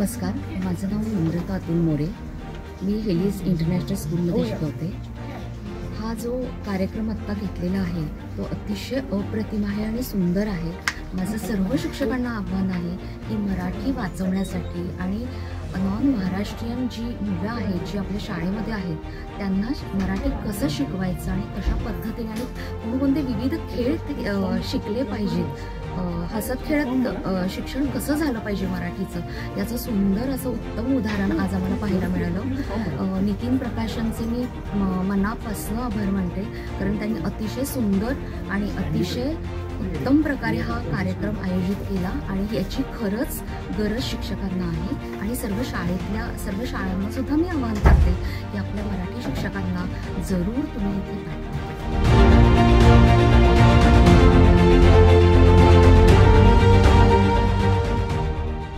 नमस्कार, माझं नाव नम्रता अतुल मोरे. मी हेलीज इंटरनॅशनल स्कूलमध्ये शिकवते. हा जो कार्यक्रम आत्ता घेतलेला आहे तो अतिशय अप्रतिम आहे आणि सुंदर आहे. माझं सर्व शिक्षकांना आव्हान आहे की मराठी वाचवण्यासाठी आणि नॉन महाराष्ट्रीयन जी मुलं आहेत जी आपल्या शाळेमध्ये आहेत त्यांना मराठी कसं शिकवायचं आणि कशा पद्धतीने आणि कोणकोणते विविध खेळ शिकले पाहिजेत, हसत खेळत शिक्षण कसं झालं पाहिजे मराठीचं याचं सुंदर असं उत्तम उदाहरण आज आम्हाला पाहायला मिळालं. नितीन प्रकाशांचे मी मनापासून आभार मानते, कारण त्यांनी अतिशय सुंदर आणि अतिशय उत्तम प्रकारे हा कार्यक्रम आयोजित केला आणि याची खरंच गरज शिक्षकांना आहे. आणि सर्व शाळांना सुद्धा मी आवाहन करते की आपल्या मराठी शिक्षकांना जरूर तुम्ही इथे पाठवा.